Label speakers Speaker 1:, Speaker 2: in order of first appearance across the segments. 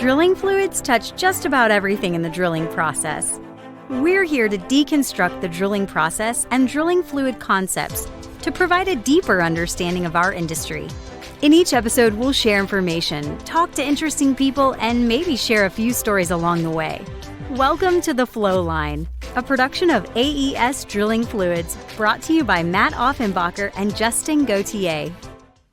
Speaker 1: Drilling fluids touch just about everything in the drilling process. We're here to deconstruct the drilling process and drilling fluid concepts to provide a deeper understanding of our industry. In each episode, we'll share information, talk to interesting people, and maybe share a few stories along the way. Welcome to the Flowline, a production of AES Drilling Fluids, brought to you by Matt Offenbacher and Justin Gauthier.
Speaker 2: Hey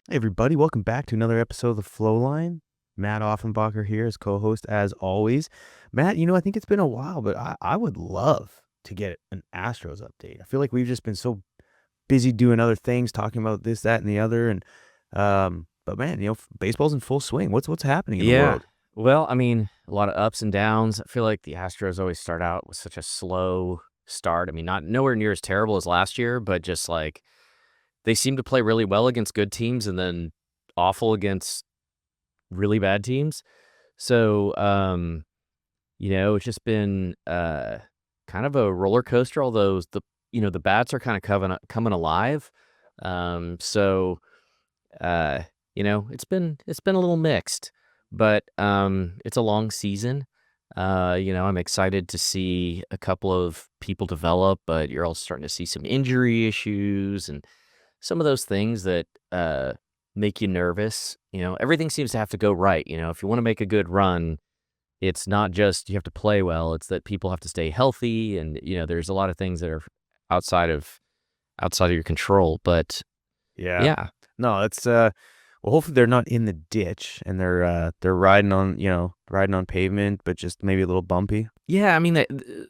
Speaker 2: everybody, welcome back to another episode of the Flowline. Matt Offenbacher here as co-host as always. Matt, I think it's been a while, but I would love to get an Astros update. I feel like we've just been so busy doing other things, talking about this, that, and the other. And but man, baseball's in full swing. What's happening in the world?
Speaker 3: Well, I mean, a lot of ups and downs. I feel like the Astros always start out with such a slow start. I mean, not nowhere near as terrible as last year, but just like they seem to play really well against good teams and then awful against really bad teams. So, it's just been kind of a roller coaster, although the bats are kind of coming alive. It's been a little mixed, but it's a long season. I'm excited to see a couple of people develop, but you're also starting to see some injury issues and some of those things that make you nervous. Everything seems to have to go right. If you want to make a good run, it's not just you have to play well, it's that people have to stay healthy, and there's a lot of things that are outside of your control. But yeah.
Speaker 2: No, it's well, hopefully they're not in the ditch and they're riding on pavement, but just maybe a little bumpy.
Speaker 3: Yeah, I mean,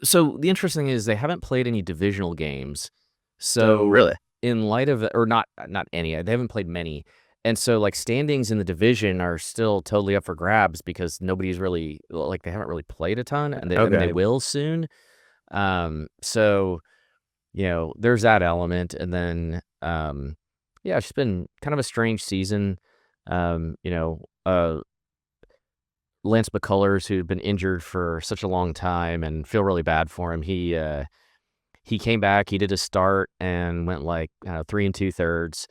Speaker 3: so the interesting thing is they haven't played any divisional games. So
Speaker 2: really,
Speaker 3: in light of or not any, they haven't played many. And so like standings in the division are still totally up for grabs because nobody's really they haven't really played a ton, and they will soon. So there's that element, and then it's been kind of a strange season. Lance McCullers, who'd been injured for such a long time, and feel really bad for him. He came back, he did a start and went 3 2/3.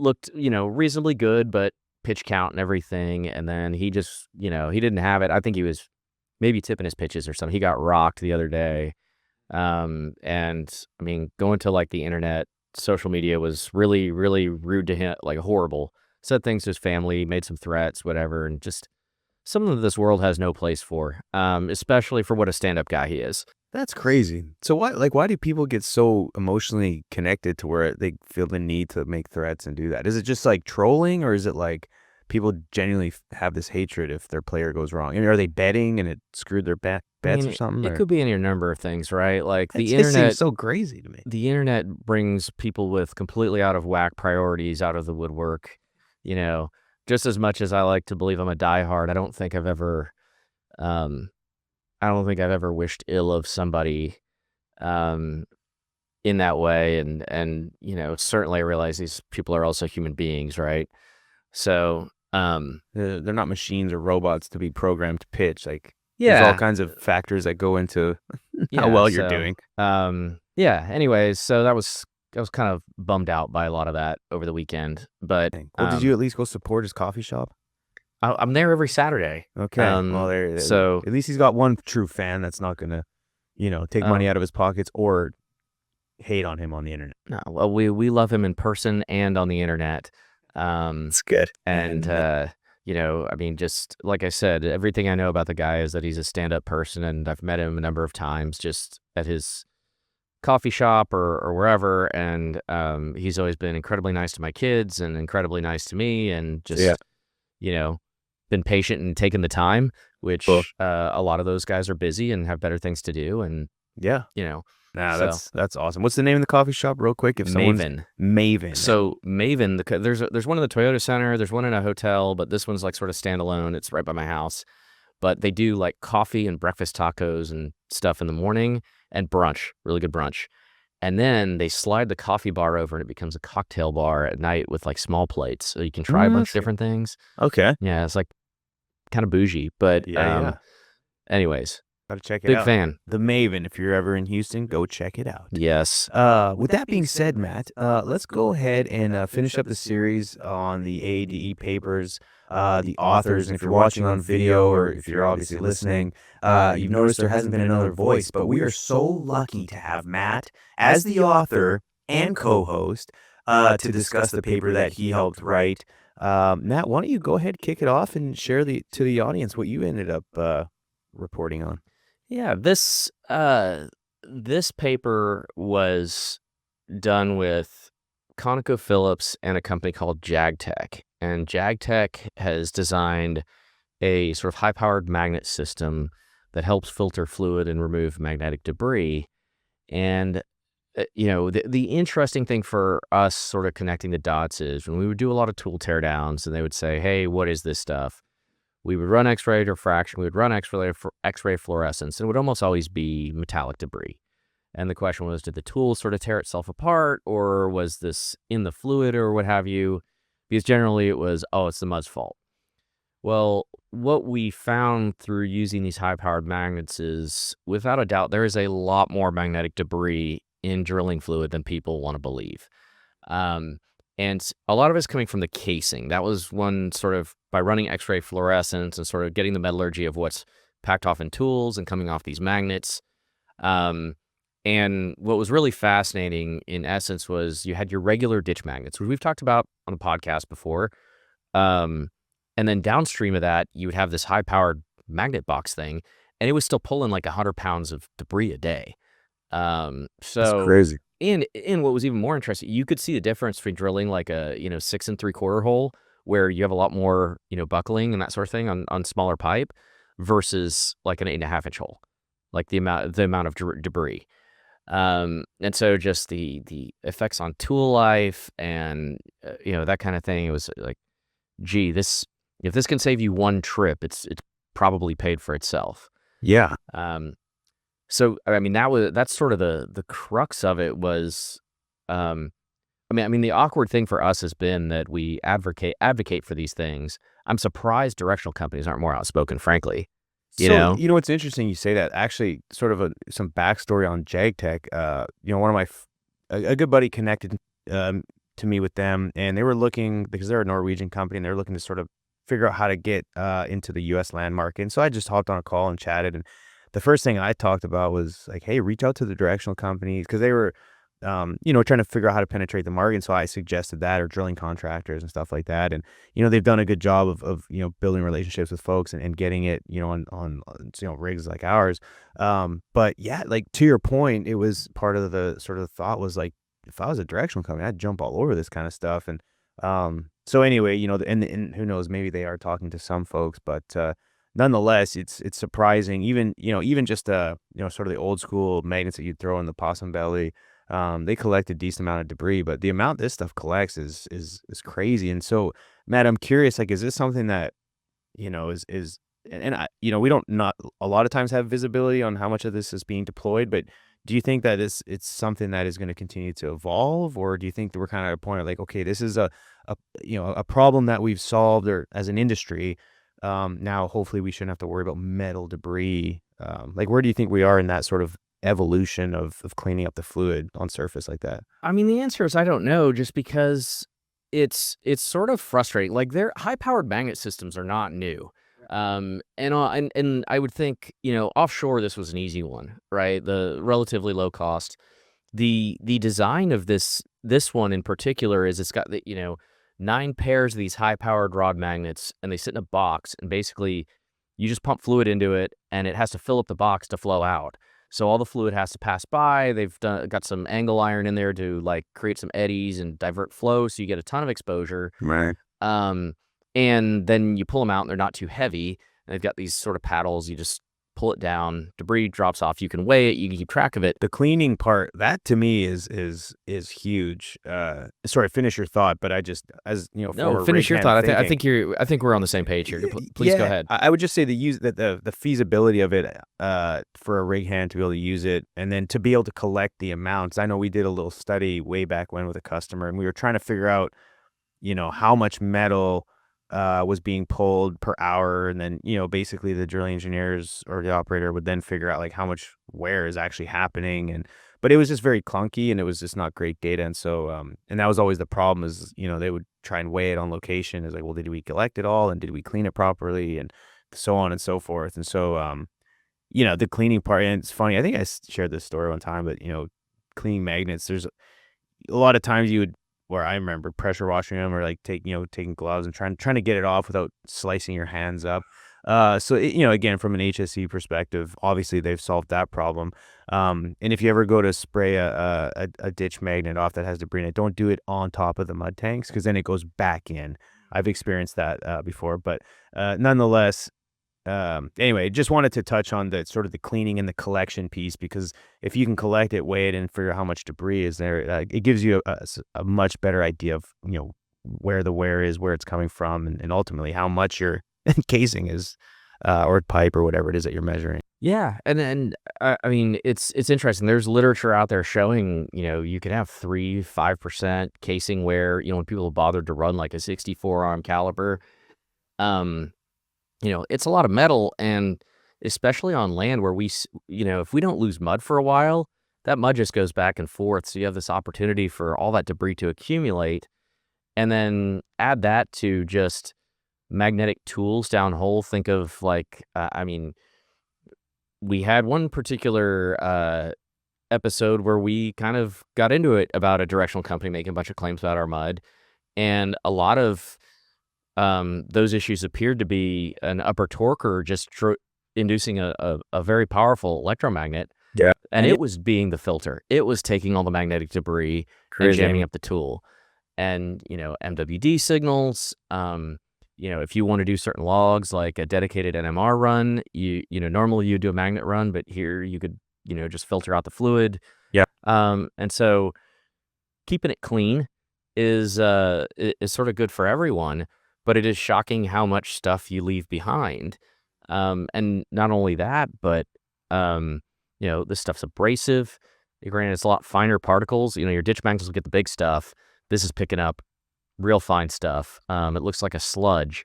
Speaker 3: Looked, reasonably good, but pitch count and everything. And then he just, he didn't have it. I think he was maybe tipping his pitches or something. He got rocked the other day. And I mean, going to the internet, social media was really, really rude to him, horrible. Said things to his family, made some threats, whatever. And just something that this world has no place for, especially for what a stand-up guy he is.
Speaker 2: That's crazy. So why do people get so emotionally connected to where they feel the need to make threats and do that? Is it just trolling, or is it people genuinely have this hatred if their player goes wrong? And are they betting and it screwed their bets or something?
Speaker 3: It could be any number of things, right? The
Speaker 2: internet seems so crazy to me.
Speaker 3: The internet brings people with completely out of whack priorities out of the woodwork. Just as much as I like to believe I'm a diehard, I don't think I've ever wished ill of somebody in that way. And certainly I realize these people are also human beings, right? So
Speaker 2: they're not machines or robots to be programmed to pitch. There's all kinds of factors that go into how well you're doing.
Speaker 3: Anyways, so I was kind of bummed out by a lot of that over the weekend. But
Speaker 2: did you at least go support his coffee shop?
Speaker 3: I'm there every Saturday.
Speaker 2: Okay. So at least he's got one true fan that's not gonna, take money out of his pockets or hate on him on the internet.
Speaker 3: No, well, we love him in person and on the internet.
Speaker 2: It's good.
Speaker 3: And I mean, just like I said, everything I know about the guy is that he's a stand-up person, and I've met him a number of times just at his coffee shop or wherever, and he's always been incredibly nice to my kids and incredibly nice to me, and just been patient and taken the time, which a lot of those guys are busy and have better things to do. And
Speaker 2: that's awesome. What's the name of the coffee shop, real quick?
Speaker 3: Maven. So Maven, there's one in the Toyota Center, there's one in a hotel, but this one's sort of standalone. It's right by my house, but they do coffee and breakfast tacos and stuff in the morning, and brunch, really good brunch. And then they slide the coffee bar over and it becomes a cocktail bar at night with small plates. So you can try a bunch of different things.
Speaker 2: Okay.
Speaker 3: Yeah, it's kind of bougie, but anyways,
Speaker 2: Gotta check it
Speaker 3: Big
Speaker 2: out.
Speaker 3: fan.
Speaker 2: The Maven. If you're ever in Houston, go check it out.
Speaker 3: Yes.
Speaker 2: With that being said, Matt, let's go ahead and finish up the series on the AADE papers, the authors. And if you're watching on video or if you're obviously listening, you've noticed there hasn't been another voice, but we are so lucky to have Matt as the author and co-host to discuss the paper that he helped write. Matt, why don't you go ahead, kick it off, and share to the audience what you ended up reporting on.
Speaker 3: Yeah, this paper was done with ConocoPhillips and a company called JagTech. And JagTech has designed a sort of high-powered magnet system that helps filter fluid and remove magnetic debris. And the interesting thing for us sort of connecting the dots is when we would do a lot of tool teardowns and they would say, hey, what is this stuff? We would run X-ray diffraction, we would run X-ray fluorescence, and it would almost always be metallic debris. And the question was, did the tool sort of tear itself apart, or was this in the fluid or what have you? Because generally it was, it's the mud's fault. Well, what we found through using these high-powered magnets is, without a doubt, there is a lot more magnetic debris in drilling fluid than people want to believe. And a lot of it's coming from the casing. That was one sort of, by running X-ray fluorescence and sort of getting the metallurgy of what's packed off in tools and coming off these magnets. And what was really fascinating, in essence, was you had your regular ditch magnets, which we've talked about on the podcast before. And then downstream of that, you would have this high-powered magnet box thing, and it was still pulling like 100 pounds of debris a day.
Speaker 2: That's crazy.
Speaker 3: And what was even more interesting, you could see the difference between drilling like a 6 3/4 hole, where you have a lot more buckling and that sort of thing on smaller pipe, versus like an 8.5-inch hole, like the amount of debris. And so just the effects on tool life and that kind of thing. It was like, gee, if this can save you one trip, it's probably paid for itself.
Speaker 2: Yeah.
Speaker 3: So I mean that's sort of the crux of it was, I mean the awkward thing for us has been that we advocate for these things. I'm surprised directional companies aren't more outspoken, frankly.
Speaker 2: So, it's interesting you say that. Actually, sort of some backstory on JagTech. One of my a good buddy connected to me with them, and they were looking, because they're a Norwegian company, and they're looking to sort of figure out how to get into the U.S. land market. And so I just hopped on a call and chatted, and the first thing I talked about was like, hey, reach out to the directional companies, because they were, trying to figure out how to penetrate the market. And so I suggested that, or drilling contractors and stuff like that. And, they've done a good job of building relationships with folks and getting it, on rigs like ours. But yeah, like to your point, it was part of the sort of thought was like, if I was a directional company, I'd jump all over this kind of stuff. And, so anyway, and who knows, maybe they are talking to some folks, but, nonetheless, it's surprising. Even just sort of the old school magnets that you'd throw in the possum belly, they collect a decent amount of debris, but the amount this stuff collects is crazy. And so, Matt, I'm curious, like, is this something that is and I, we don't, not a lot of times, have visibility on how much of this is being deployed, but do you think that it's something that is going to continue to evolve, or do you think that we're kind of at a point of like, okay, this is a problem that we've solved, or as an industry, now hopefully we shouldn't have to worry about metal debris? Like, where do you think we are in that sort of evolution of cleaning up the fluid on surface like that?
Speaker 3: I mean, the answer is I don't know, just because it's sort of frustrating. Like, their high-powered magnet systems are not new. And I would think, offshore this was an easy one, right? The relatively low cost. The design of this one in particular is it's got 9 pairs of these high-powered rod magnets, and they sit in a box, and basically you just pump fluid into it, and it has to fill up the box to flow out. So all the fluid has to pass by. They've got some angle iron in there to like create some eddies and divert flow, so you get a ton of exposure.
Speaker 2: Right.
Speaker 3: And then you pull them out, and they're not too heavy. And they've got these sort of paddles. You just pull it down, debris drops off. You can weigh it. You can keep track of it.
Speaker 2: The cleaning part, that to me is huge. Sorry, finish your thought, but I just, as
Speaker 3: no, finish your thought. I think we're on the same page here. Please go ahead.
Speaker 2: I would just say the feasibility of it for a rig hand to be able to use it, and then to be able to collect the amounts. I know we did a little study way back when with a customer, and we were trying to figure out, how much metal was being pulled per hour, and then basically the drilling engineers or the operator would then figure out like how much wear is actually happening, but it was just very clunky, and it was just not great data. And so and that was always the problem, is they would try and weigh it on location. Is like, well, did we collect it all, and did we clean it properly, and so on and so forth. And so the cleaning part, and it's funny, I think I shared this story one time, but cleaning magnets, there's a lot of times where I remember pressure washing them, or like taking gloves and trying to get it off without slicing your hands up. So again, from an HSE perspective, obviously they've solved that problem. And if you ever go to spray a ditch magnet off that has debris in it, don't do it on top of the mud tanks, because then it goes back in. I've experienced that before, but nonetheless, anyway, just wanted to touch on the sort of the cleaning and the collection piece, because if you can collect it, weigh it, and figure out how much debris is there, it gives you a much better idea of where the wear is, where it's coming from, and ultimately how much your casing is, or pipe, or whatever it is that you're measuring.
Speaker 3: Yeah, and I mean, it's interesting. There's literature out there showing you can have 3-5% casing wear. When people are bothered to run like a 64 arm caliber, it's a lot of metal, and especially on land where if we don't lose mud for a while, that mud just goes back and forth. So you have this opportunity for all that debris to accumulate, and then add that to just magnetic tools downhole. Think of like, I mean, we had one particular episode where we kind of got into it about a directional company making a bunch of claims about our mud, and a lot of those issues appeared to be an upper torquer just inducing a very powerful electromagnet.
Speaker 2: Yeah.
Speaker 3: And it was being the filter. It was taking all the magnetic debris and jamming up the tool. And, MWD signals, if you want to do certain logs, like a dedicated NMR run, normally you do a magnet run, but here you could, just filter out the fluid.
Speaker 2: Yeah.
Speaker 3: And so keeping it clean is sort of good for everyone, but it is shocking how much stuff you leave behind. And not only that, but, this stuff's abrasive. Granted, it's a lot finer particles. Your ditch magnets will get the big stuff. This is picking up real fine stuff. It looks like a sludge,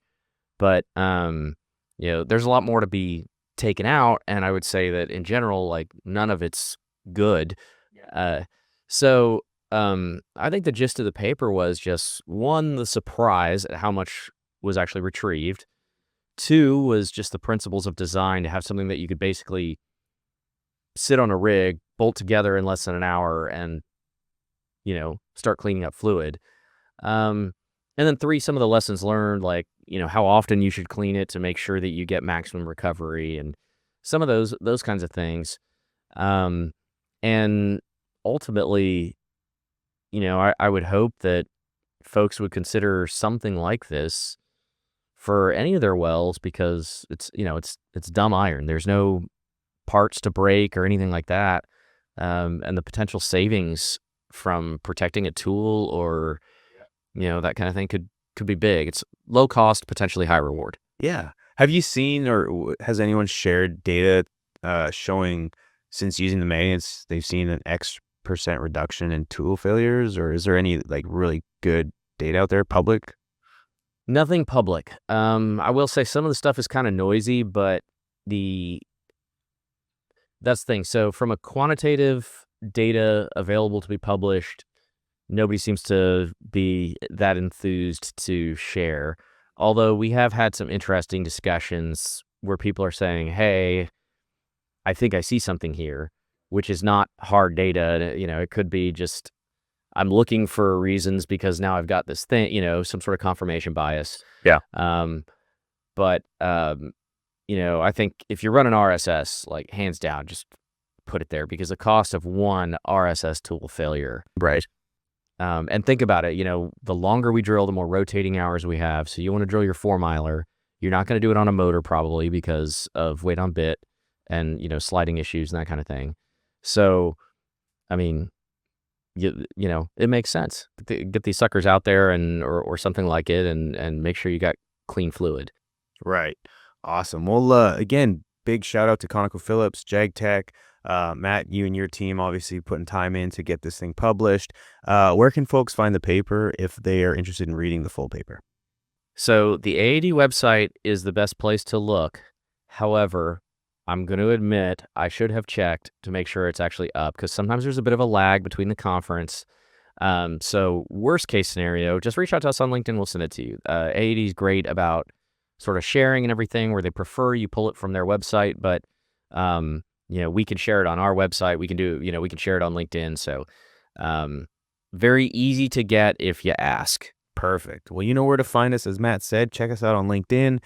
Speaker 3: but, there's a lot more to be taken out. And I would say that in general, like, none of it's good. So I think the gist of the paper was just, one, the surprise at how much was actually retrieved. Two was just the principles of design to have something that you could basically sit on a rig, bolt together in less than an hour, and start cleaning up fluid. And then three, some of the lessons learned, like how often you should clean it to make sure that you get maximum recovery, and some of those kinds of things. And ultimately, I would hope that folks would consider something like this for any of their wells, because it's dumb iron. There's no parts to break or anything like that. And the potential savings from protecting a tool or, that kind of thing could be big. It's low cost, potentially high reward.
Speaker 2: Yeah. Have you seen, or has anyone shared data showing, since using the magnets, they've seen an X% reduction in tool failures, or is there any like really good data out there, public?
Speaker 3: Nothing public. I will say some of the stuff is kind of noisy, but that's the thing. So from a quantitative data available to be published, nobody seems to be that enthused to share. Although we have had some interesting discussions where people are saying, hey, I think I see something here, which is not hard data. It could be just, I'm looking for reasons because now I've got this thing, some sort of confirmation bias.
Speaker 2: Yeah.
Speaker 3: But I think if you run an RSS, like hands down, just put it there, because the cost of one RSS tool failure.
Speaker 2: Right.
Speaker 3: And think about it, the longer we drill, the more rotating hours we have. So you want to drill your 4-miler. You're not going to do it on a motor probably because of weight on bit and, sliding issues and that kind of thing. So, I mean, it makes sense. Get these suckers out there or something like it, and make sure you got clean fluid.
Speaker 2: Right. Awesome. Well, again, big shout out to ConocoPhillips, JagTech. Matt, you and your team obviously putting time in to get this thing published. Where can folks find the paper if they are interested in reading the full paper?
Speaker 3: So the AADE website is the best place to look. However, I'm going to admit I should have checked to make sure it's actually up, because sometimes there's a bit of a lag between the conference. So worst case scenario, just reach out to us on LinkedIn. We'll send it to you. AADE is great about sort of sharing and everything, where they prefer you pull it from their website, but we can share it on our website. We can we can share it on LinkedIn. So very easy to get if you ask.
Speaker 2: Perfect. Well, you know where to find us. As Matt said, check us out on LinkedIn.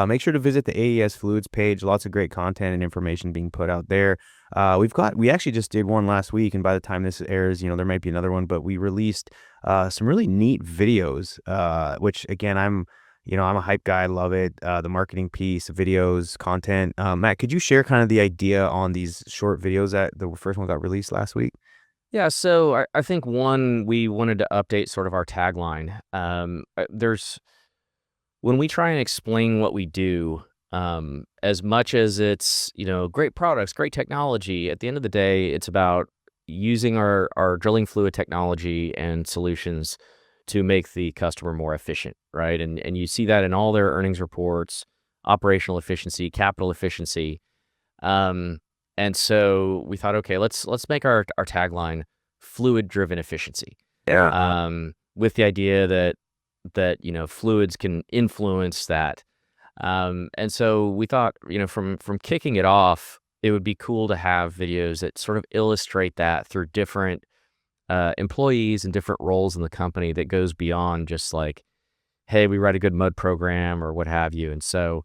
Speaker 2: Make sure to visit the AES Fluids page. Lots of great content and information being put out there. We actually just did one last week, and by the time this airs, there might be another one, but we released some really neat videos, which again, I'm a hype guy. I love it. The marketing piece, videos, content. Matt, could you share kind of the idea on these short videos that the first one got released last week?
Speaker 3: Yeah, so I think we wanted to update sort of our tagline. When we try and explain what we do, as much as it's, great products, great technology, at the end of the day, it's about using our drilling fluid technology and solutions to make the customer more efficient, right? And you see that in all their earnings reports, operational efficiency, capital efficiency. And so we thought, okay, let's make our tagline fluid-driven efficiency.
Speaker 2: Yeah.
Speaker 3: With the idea that fluids can influence that. And so we thought, from kicking it off, it would be cool to have videos that sort of illustrate that through different employees and different roles in the company, that goes beyond just like, hey, we write a good mud program or what have you. And so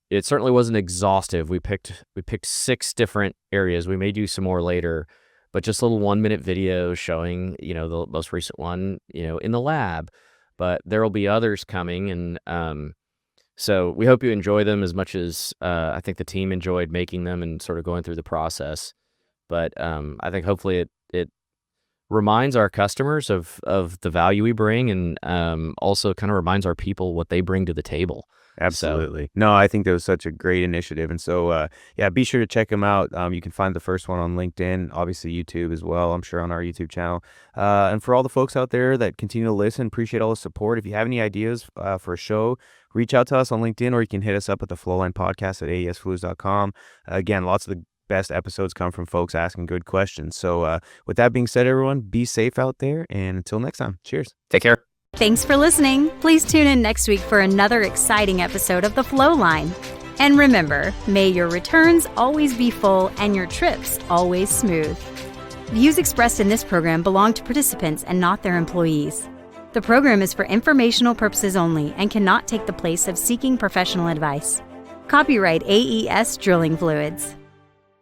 Speaker 3: it certainly wasn't exhaustive. We picked 6 different areas. We may do some more later, but just little 1-minute videos showing, the most recent one, in the lab. But there will be others coming, and so we hope you enjoy them as much as I think the team enjoyed making them and sort of going through the process. But I think hopefully it reminds our customers of the value we bring, and also kind of reminds our people what they bring to the table.
Speaker 2: Absolutely. No, I think that was such a great initiative. And so, be sure to check them out. You can find the first one on LinkedIn, obviously YouTube as well, I'm sure on our YouTube channel. And for all the folks out there that continue to listen, appreciate all the support. If you have any ideas for a show, reach out to us on LinkedIn, or you can hit us up at the Flowline podcast at aesfluids.com. Again, lots of the best episodes come from folks asking good questions. So with that being said, everyone, be safe out there. And until next time, cheers.
Speaker 3: Take care.
Speaker 1: Thanks for listening. Please tune in next week for another exciting episode of The Flowline. And remember, may your returns always be full and your trips always smooth. Views expressed in this program belong to participants and not their employees. The program is for informational purposes only and cannot take the place of seeking professional advice. Copyright AES Drilling Fluids.